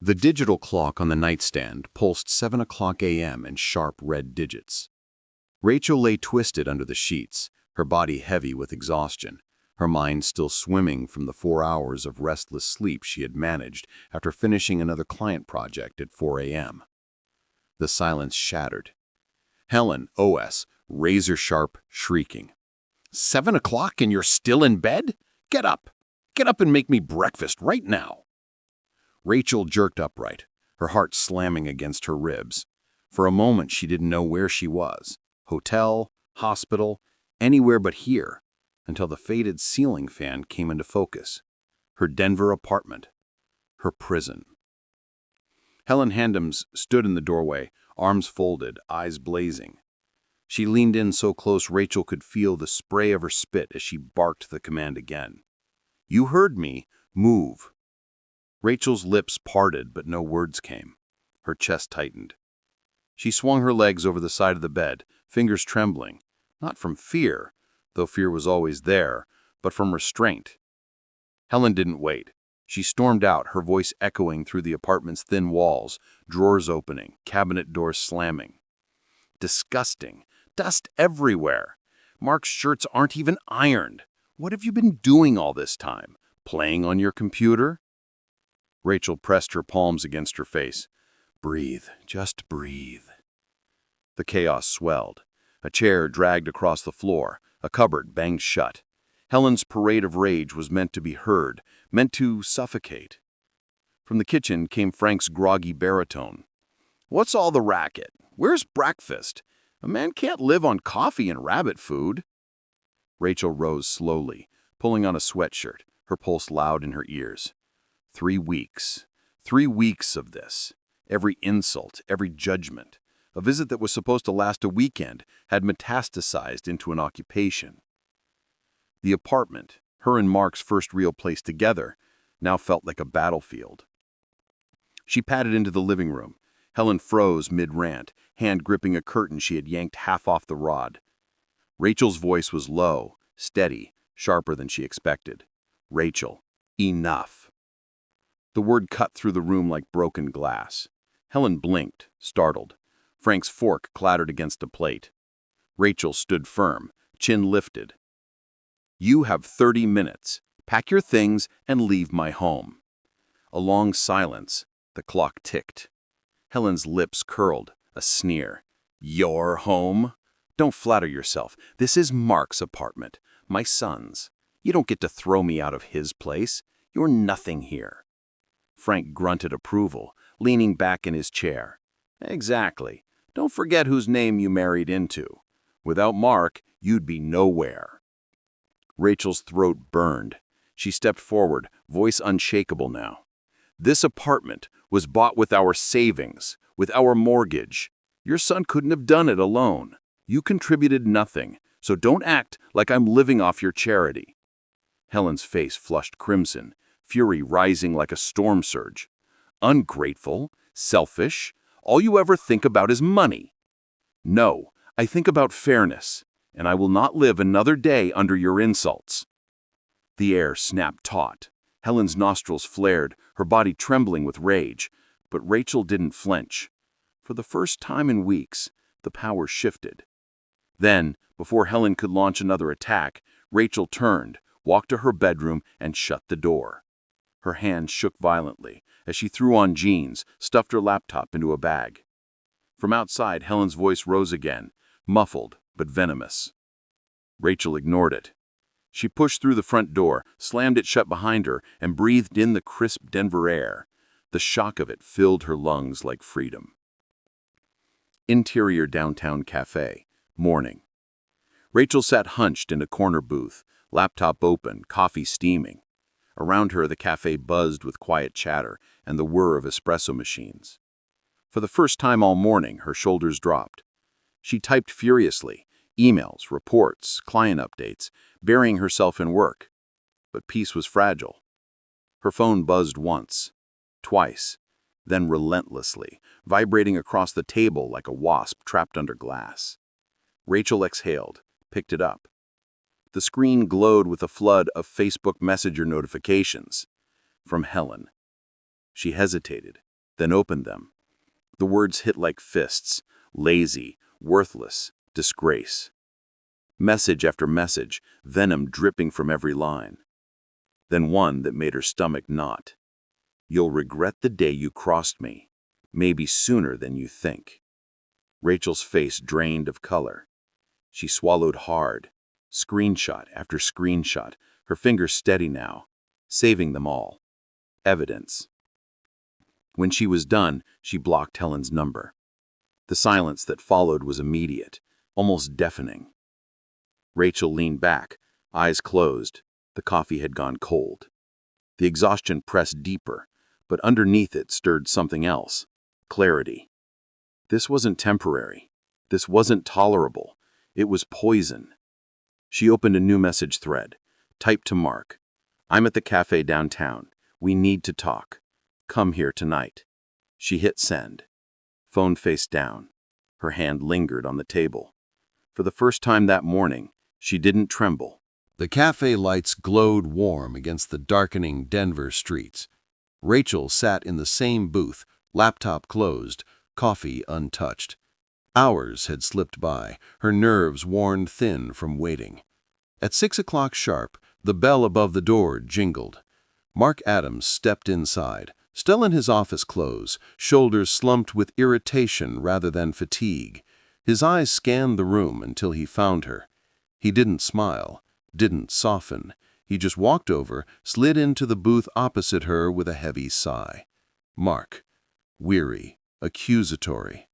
The digital clock on the nightstand pulsed 7 o'clock a.m. in sharp red digits. Rachel lay twisted under the sheets, her body heavy with exhaustion, her mind still swimming from the 4 hours of restless sleep she had managed after finishing another client project at 4 a.m. The silence shattered. Helen, OS, razor-sharp, shrieking. 7 o'clock and you're still in bed? Get up! Get up and make me breakfast right now! Rachel jerked upright, her heart slamming against her ribs. For a moment she didn't know where she was. Hotel, hospital, anywhere but here, until the faded ceiling fan came into focus. Her Denver apartment. Her prison. Helen Handams stood in the doorway, arms folded, eyes blazing. She leaned in so close Rachel could feel the spray of her spit as she barked the command again. "You heard me. Move." Rachel's lips parted, but no words came. Her chest tightened. She swung her legs over the side of the bed, fingers trembling, not from fear, though fear was always there, but from restraint. Helen didn't wait. She stormed out, her voice echoing through the apartment's thin walls, drawers opening, cabinet doors slamming. Disgusting. Dust everywhere. Mark's shirts aren't even ironed. What have you been doing all this time? Playing on your computer? Rachel pressed her palms against her face. Breathe, just breathe. The chaos swelled. A chair dragged across the floor, a cupboard banged shut. Helen's parade of rage was meant to be heard, meant to suffocate. From the kitchen came Frank's groggy baritone. "What's all the racket? Where's breakfast? A man can't live on coffee and rabbit food." Rachel rose slowly, pulling on a sweatshirt, her pulse loud in her ears. 3 weeks. 3 weeks of this. Every insult, every judgment. A visit that was supposed to last a weekend had metastasized into an occupation. The apartment, her and Mark's first real place together, now felt like a battlefield. She padded into the living room. Helen froze mid-rant, hand gripping a curtain she had yanked half off the rod. Rachel's voice was low, steady, sharper than she expected. "Rachel, enough." The word cut through the room like broken glass. Helen blinked, startled. Frank's fork clattered against a plate. Rachel stood firm, chin lifted. "You have 30 minutes. Pack your things and leave my home." A long silence. The clock ticked. Helen's lips curled, a sneer. "Your home? Don't flatter yourself. This is Mark's apartment, my son's. You don't get to throw me out of his place. You're nothing here." Frank grunted approval, leaning back in his chair. "Exactly. Don't forget whose name you married into. Without Mark, you'd be nowhere." Rachel's throat burned. She stepped forward, voice unshakable now. "This apartment was bought with our savings, with our mortgage. Your son couldn't have done it alone. You contributed nothing, so don't act like I'm living off your charity." Helen's face flushed crimson, fury rising like a storm surge. "Ungrateful, selfish, all you ever think about is money." "No, I think about fairness, and I will not live another day under your insults." The air snapped taut. Helen's nostrils flared, her body trembling with rage. But Rachel didn't flinch. For the first time in weeks, the power shifted. Then, before Helen could launch another attack, Rachel turned, walked to her bedroom, and shut the door. Her hands shook violently as she threw on jeans, stuffed her laptop into a bag. From outside, Helen's voice rose again, muffled but venomous. Rachel ignored it. She pushed through the front door, slammed it shut behind her, and breathed in the crisp Denver air. The shock of it filled her lungs like freedom. Interior downtown cafe. Morning. Rachel sat hunched in a corner booth, laptop open, coffee steaming. Around her, the cafe buzzed with quiet chatter and the whir of espresso machines. For the first time all morning, her shoulders dropped. She typed furiously, emails, reports, client updates, burying herself in work. But peace was fragile. Her phone buzzed once, twice, then relentlessly, vibrating across the table like a wasp trapped under glass. Rachel exhaled, picked it up. The screen glowed with a flood of Facebook Messenger notifications. From Helen. She hesitated, then opened them. The words hit like fists: lazy, worthless, disgrace. Message after message, venom dripping from every line. Then one that made her stomach knot. You'll regret the day you crossed me, maybe sooner than you think. Rachel's face drained of color. She swallowed hard, screenshot after screenshot, her fingers steady now, saving them all. Evidence. When she was done, she blocked Helen's number. The silence that followed was immediate, almost deafening. Rachel leaned back, eyes closed. The coffee had gone cold. The exhaustion pressed deeper, but underneath it stirred something else: clarity. This wasn't temporary. This wasn't tolerable. It was poison. She opened a new message thread, typed to Mark. I'm at the cafe downtown. We need to talk. Come here tonight. She hit send. Phone face down. Her hand lingered on the table. For the first time that morning, she didn't tremble. The cafe lights glowed warm against the darkening Denver streets. Rachel sat in the same booth, laptop closed, coffee untouched. Hours had slipped by, her nerves worn thin from waiting. At 6 o'clock sharp, the bell above the door jingled. Mark Adams stepped inside, still in his office clothes, shoulders slumped with irritation rather than fatigue. His eyes scanned the room until he found her. He didn't smile, didn't soften. He just walked over, slid into the booth opposite her with a heavy sigh. Mark, weary, accusatory.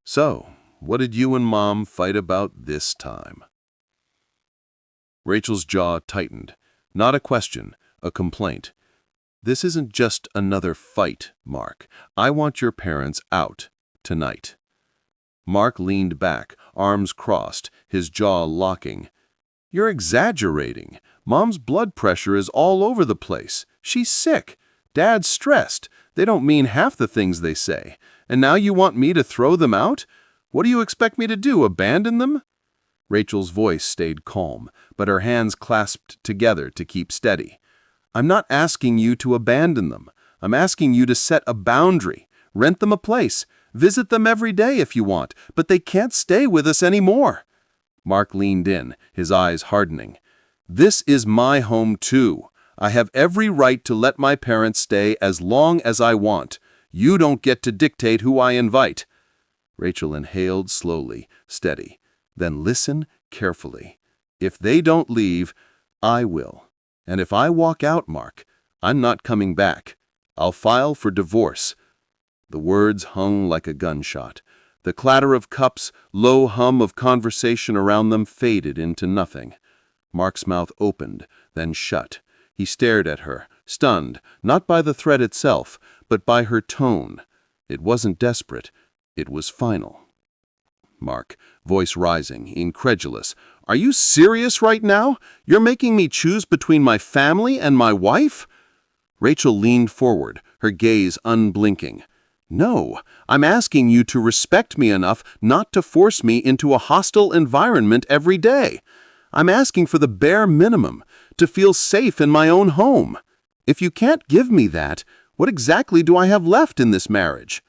So, what did you and Mom fight about this time? Rachel's jaw tightened. Not a question, a complaint. This isn't just another fight, Mark. I want your parents out tonight. Mark leaned back, arms crossed, his jaw locking. You're exaggerating. Mom's blood pressure is all over the place. She's sick. Dad's stressed. They don't mean half the things they say. And now you want me to throw them out? What do you expect me to do, abandon them? Rachel's voice stayed calm, but her hands clasped together to keep steady. I'm not asking you to abandon them. I'm asking you to set a boundary. Rent them a place. Visit them every day if you want, but they can't stay with us anymore. Mark leaned in, his eyes hardening. This is my home too. I have every right to let my parents stay as long as I want. You don't get to dictate who I invite. Rachel inhaled slowly, steady. Then listen carefully. If they don't leave, I will. And if I walk out, Mark, I'm not coming back. I'll file for divorce. The words hung like a gunshot. The clatter of cups, low hum of conversation around them faded into nothing. Mark's mouth opened, then shut. He stared at her, stunned, not by the threat itself, but by her tone. It wasn't desperate. It was final. Mark, voice rising, incredulous. Are you serious right now? You're making me choose between my family and my wife? Rachel leaned forward, her gaze unblinking. No, I'm asking you to respect me enough not to force me into a hostile environment every day. I'm asking for the bare minimum, to feel safe in my own home. If you can't give me that, what exactly do I have left in this marriage?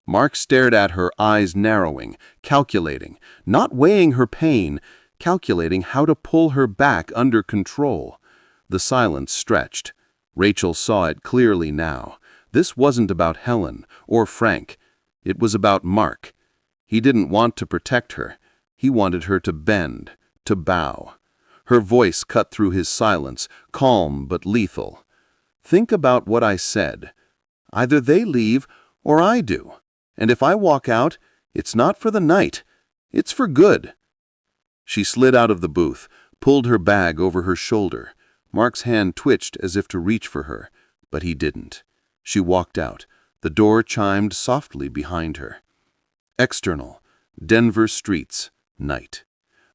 Mark stared at her, eyes narrowing, calculating, not weighing her pain, calculating how to pull her back under control. The silence stretched. Rachel saw it clearly now. This wasn't about Helen or Frank. It was about Mark. He didn't want to protect her. He wanted her to bend, to bow. Her voice cut through his silence, calm but lethal. Think about what I said. Either they leave or I do. And if I walk out, it's not for the night. It's for good. She slid out of the booth, pulled her bag over her shoulder. Mark's hand twitched as if to reach for her, but he didn't. She walked out. The door chimed softly behind her. External, Denver streets, night.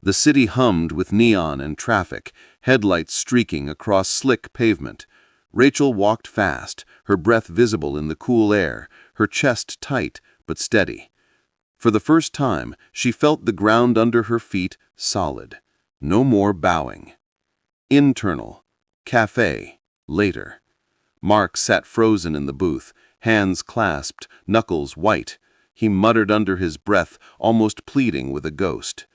The city hummed with neon and traffic, headlights streaking across slick pavement. Rachel walked fast, her breath visible in the cool air, her chest tight but steady. For the first time, she felt the ground under her feet solid. No more bowing. Internal, cafe, later. Mark sat frozen in the booth, hands clasped, knuckles white. He muttered under his breath, almost pleading with a ghost.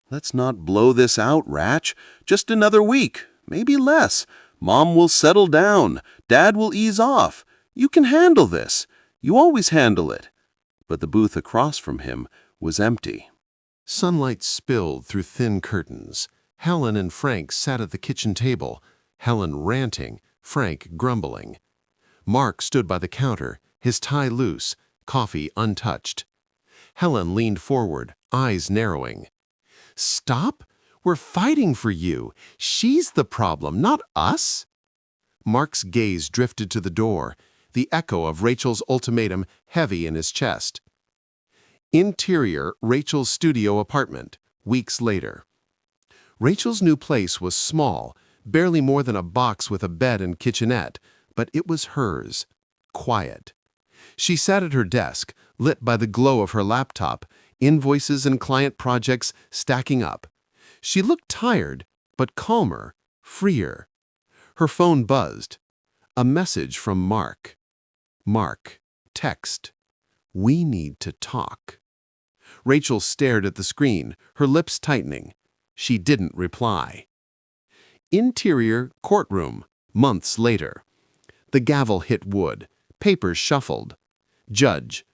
"Let's not blow this out, Ratch. Just another week, maybe less. Mom will settle down. Dad will ease off. You can handle this. You always handle it." But the booth across from him was empty. Sunlight spilled through thin curtains. Helen and Frank sat at the kitchen table, Helen ranting, Frank grumbling. Mark stood by the counter, his tie loose, coffee untouched. Helen leaned forward, eyes narrowing. "Stop? We're fighting for you. She's the problem, not us." Mark's gaze drifted to the door, the echo of Rachel's ultimatum heavy in his chest. Interior, Rachel's studio apartment, weeks later. Rachel's new place was small, barely more than a box with a bed and kitchenette, but it was hers, quiet. She sat at her desk, lit by the glow of her laptop, invoices and client projects stacking up. She looked tired, but calmer, freer. Her phone buzzed. A message from Mark. Mark, text. "We need to talk." Rachel stared at the screen, her lips tightening. She didn't reply. Interior, courtroom, months later. The gavel hit wood. Papers shuffled. Judge.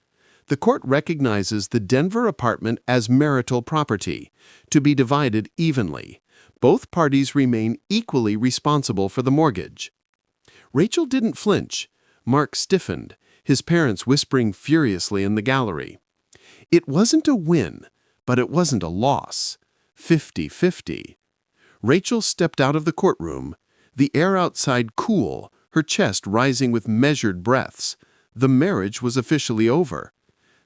The court recognizes the Denver apartment as marital property, to be divided evenly. Both parties remain equally responsible for the mortgage. Rachel didn't flinch. Mark stiffened, his parents whispering furiously in the gallery. It wasn't a win, but it wasn't a loss. 50-50. Rachel stepped out of the courtroom, the air outside cool, her chest rising with measured breaths. The marriage was officially over.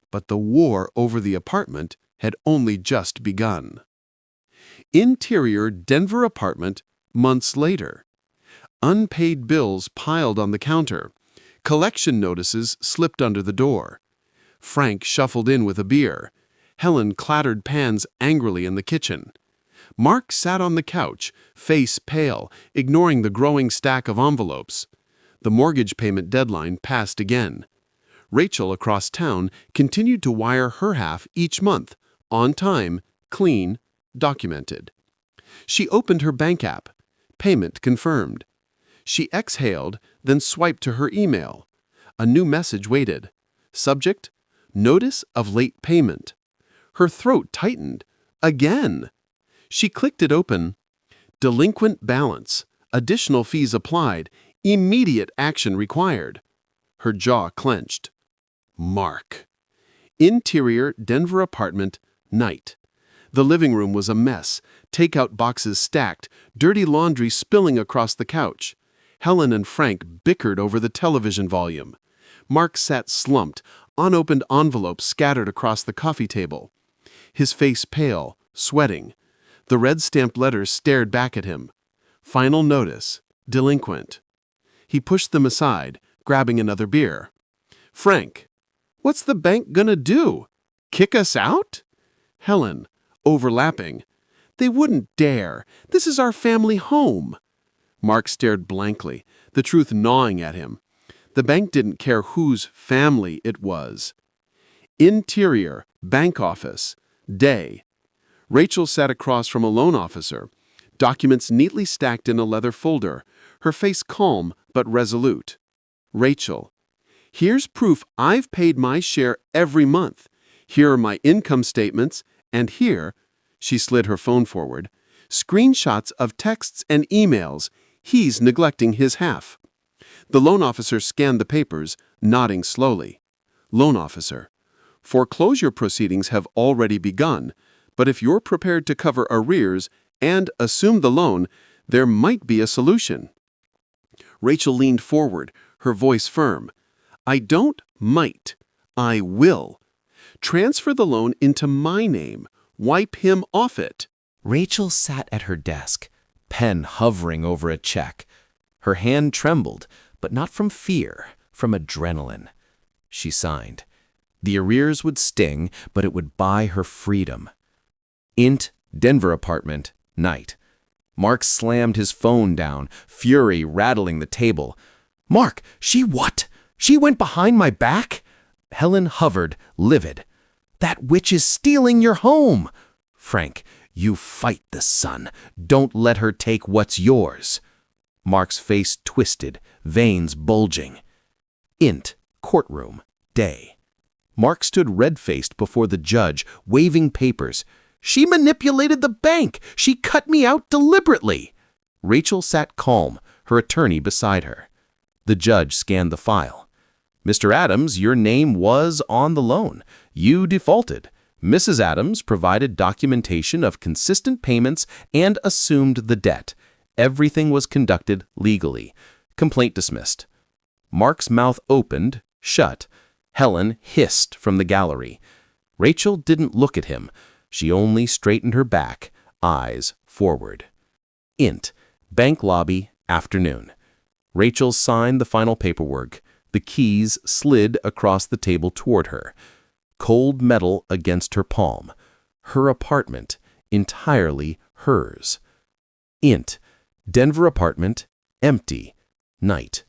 But the war over the apartment had only just begun. Interior, Denver apartment, months later. Unpaid bills piled on the counter. Collection notices slipped under the door. Frank shuffled in with a beer. Helen clattered pans angrily in the kitchen. Mark sat on the couch, face pale, ignoring the growing stack of envelopes. The mortgage payment deadline passed again. Rachel across town continued to wire her half each month, on time, clean, documented. She opened her bank app. Payment confirmed. She exhaled, then swiped to her email. A new message waited. Subject: Notice of late payment. Her throat tightened. Again. She clicked it open. Delinquent balance. Additional fees applied. Immediate action required. Her jaw clenched. Mark. Interior, Denver apartment, night. The living room was a mess. Takeout boxes stacked, dirty laundry spilling across the couch. Helen and Frank bickered over the television volume. Mark sat slumped, unopened envelopes scattered across the coffee table. His face pale, sweating. The red-stamped letters stared back at him. Final notice. Delinquent. He pushed them aside, grabbing another beer. Frank. What's the bank gonna do? Kick us out? Helen. Overlapping. They wouldn't dare. This is our family home. Mark stared blankly, the truth gnawing at him. The bank didn't care whose family it was. Interior, bank office, day. Rachel sat across from a loan officer, documents neatly stacked in a leather folder, her face calm but resolute. Rachel. Here's proof I've paid my share every month. Here are my income statements, and here, she slid her phone forward, screenshots of texts and emails. He's neglecting his half. The loan officer scanned the papers, nodding slowly. Loan officer. Foreclosure proceedings have already begun, but if you're prepared to cover arrears and assume the loan, there might be a solution. Rachel leaned forward, her voice firm. I don't might. I will. Transfer the loan into my name. Wipe him off it. Rachel sat at her desk, pen hovering over a check. Her hand trembled, but not from fear, from adrenaline. She signed. The arrears would sting, but it would buy her freedom. Int, Denver apartment, night. Mark slammed his phone down, fury rattling the table. Mark, she what? She went behind my back? Helen hovered, livid. That witch is stealing your home. Frank, you fight the sun. Don't let her take what's yours. Mark's face twisted, veins bulging. Int, courtroom, day. Mark stood red-faced before the judge, waving papers. She manipulated the bank. She cut me out deliberately. Rachel sat calm, her attorney beside her. The judge scanned the file. Mr. Adams, your name was on the loan. You defaulted. Mrs. Adams provided documentation of consistent payments and assumed the debt. Everything was conducted legally. Complaint dismissed. Mark's mouth opened, shut. Helen hissed from the gallery. Rachel didn't look at him. She only straightened her back, eyes forward. Int, bank lobby, afternoon. Rachel signed the final paperwork. The keys slid across the table toward her. Cold metal against her palm. Her apartment, entirely hers. Int, Denver apartment, empty, night.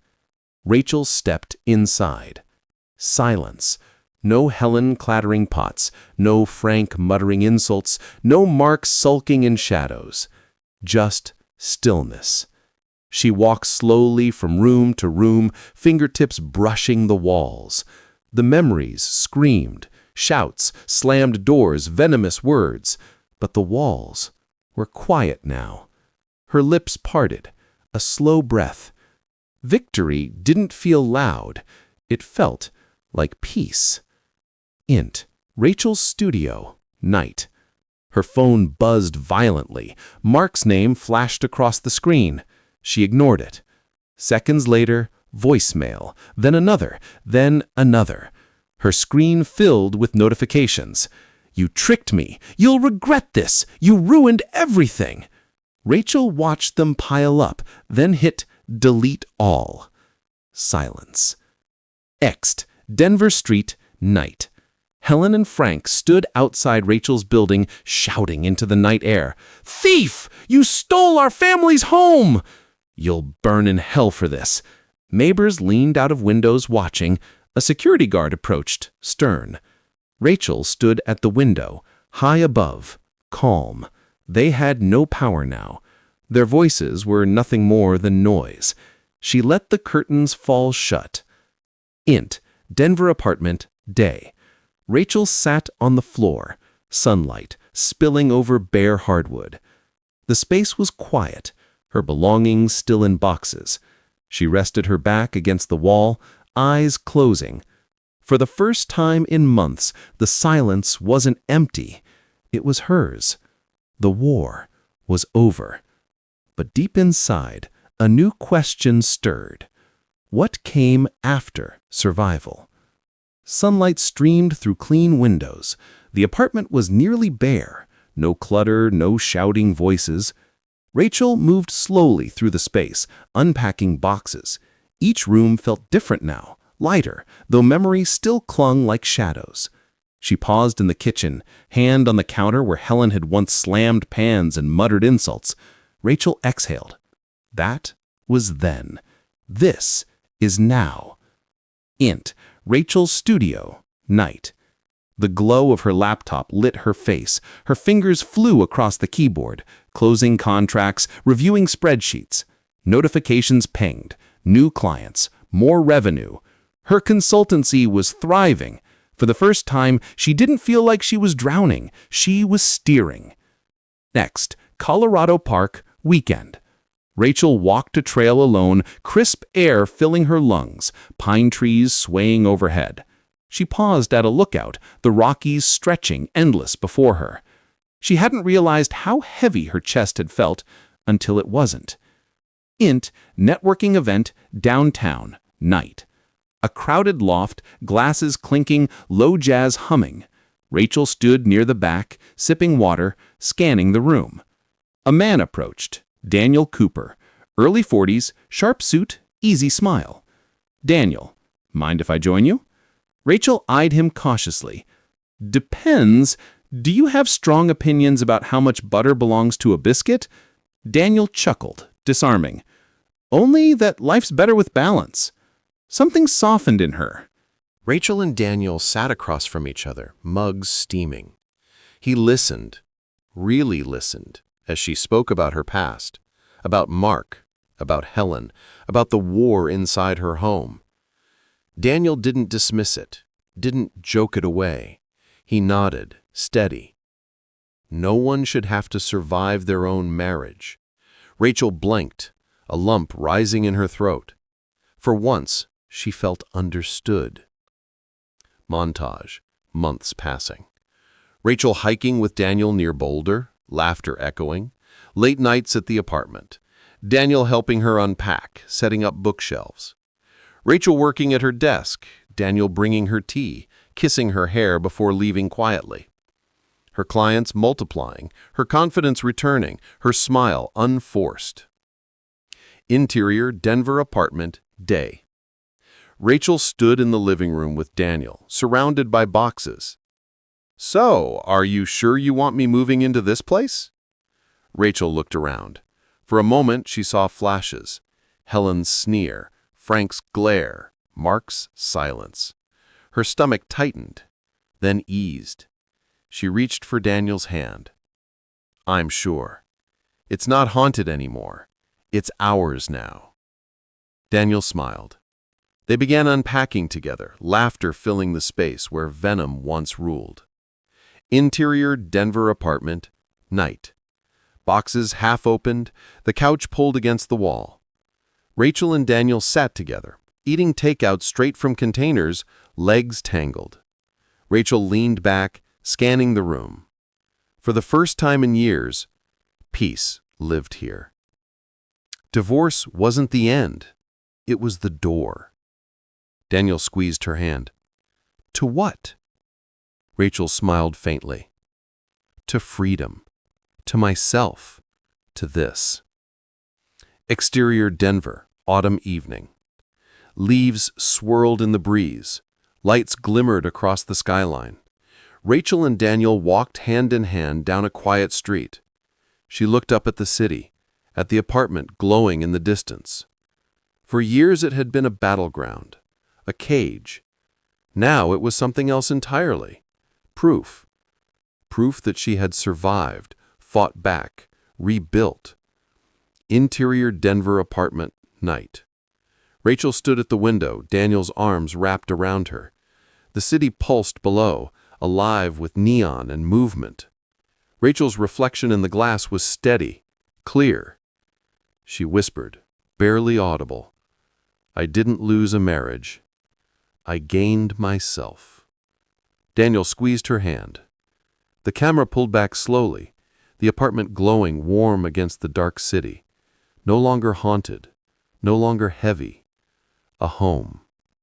Rachel stepped inside. Silence. No Helen clattering pots, no Frank muttering insults, no Mark sulking in shadows. Just stillness. She walked slowly from room to room, fingertips brushing the walls. The memories screamed, shouts, slammed doors, venomous words. But the walls were quiet now. Her lips parted, a slow breath. Victory didn't feel loud. It felt like peace. Int, Rachel's studio, night. Her phone buzzed violently. Mark's name flashed across the screen. She ignored it. Seconds later, voicemail, then another, then another. Her screen filled with notifications. You tricked me. You'll regret this. You ruined everything. Rachel watched them pile up, then hit delete all. Silence. Ext, Denver Street, night. Helen and Frank stood outside Rachel's building, shouting into the night air. Thief! You stole our family's home! You'll burn in hell for this. Neighbors leaned out of windows watching. A security guard approached, stern. Rachel stood at the window, high above, calm. They had no power now. Their voices were nothing more than noise. She let the curtains fall shut. Int, Denver apartment, day. Rachel sat on the floor, sunlight spilling over bare hardwood. The space was quiet, her belongings still in boxes. She rested her back against the wall, eyes closing. For the first time in months, the silence wasn't empty. It was hers. The war was over. But deep inside, a new question stirred. What came after survival? Sunlight streamed through clean windows. The apartment was nearly bare. No clutter, no shouting voices. Rachel moved slowly through the space, unpacking boxes. Each room felt different now, lighter, though memories still clung like shadows. She paused in the kitchen, hand on the counter where Helen had once slammed pans and muttered insults. Rachel exhaled. That was then. This is now. Int, Rachel's studio, night. The glow of her laptop lit her face. Her fingers flew across the keyboard, closing contracts, reviewing spreadsheets. Notifications pinged. New clients, more revenue. Her consultancy was thriving. For the first time, she didn't feel like she was drowning. She was steering. Next, Colorado Park, weekend. Rachel walked a trail alone, crisp air filling her lungs, pine trees swaying overhead. She paused at a lookout, the Rockies stretching endless before her. She hadn't realized how heavy her chest had felt until it wasn't. Int, networking event, downtown, night. A crowded loft, glasses clinking, low jazz humming. Rachel stood near the back, sipping water, scanning the room. A man approached. Daniel Cooper, early 40s, sharp suit, easy smile. Daniel, mind if I join you? Rachel eyed him cautiously. Depends. Do you have strong opinions about how much butter belongs to a biscuit? Daniel chuckled, disarming. Only that life's better with balance. Something softened in her. Rachel and Daniel sat across from each other, mugs steaming. He listened, really listened, as she spoke about her past, about Mark, about Helen, about the war inside her home. Daniel didn't dismiss it, didn't joke it away. He nodded, steady. No one should have to survive their own marriage. Rachel blinked, a lump rising in her throat. For once, she felt understood. Montage, months passing. Rachel hiking with Daniel near Boulder, laughter echoing. Late nights at the apartment. Daniel helping her unpack, setting up bookshelves. Rachel working at her desk, Daniel bringing her tea, kissing her hair before leaving quietly. Her clients multiplying, her confidence returning, her smile unforced. Interior Denver apartment, day. Rachel stood in the living room with Daniel, surrounded by boxes. "So, are you sure you want me moving into this place?" Rachel looked around. For a moment, she saw flashes. Helen's sneer, Frank's glare, Mark's silence. Her stomach tightened, then eased. She reached for Daniel's hand. "I'm sure. It's not haunted anymore. It's ours now." Daniel smiled. They began unpacking together, laughter filling the space where venom once ruled. Interior Denver apartment, night. Boxes half opened, the couch pulled against the wall. Rachel and Daniel sat together, eating takeout straight from containers, legs tangled. Rachel leaned back, scanning the room. For the first time in years, peace lived here. Divorce wasn't the end. It was the door. Daniel squeezed her hand. "To what?" Rachel smiled faintly. "To freedom. To myself. To this." Exterior Denver, autumn evening. Leaves swirled in the breeze. Lights glimmered across the skyline. Rachel and Daniel walked hand in hand down a quiet street. She looked up at the city, at the apartment glowing in the distance. For years it had been a battleground, a cage. Now it was something else entirely. Proof. Proof that she had survived, fought back, rebuilt. Interior Denver apartment, night. Rachel stood at the window, Daniel's arms wrapped around her. The city pulsed below, alive with neon and movement. Rachel's reflection in the glass was steady, clear. She whispered, barely audible, "I didn't lose a marriage. I gained myself." Daniel squeezed her hand. The camera pulled back slowly, the apartment glowing warm against the dark city. No longer haunted, no longer heavy. A home.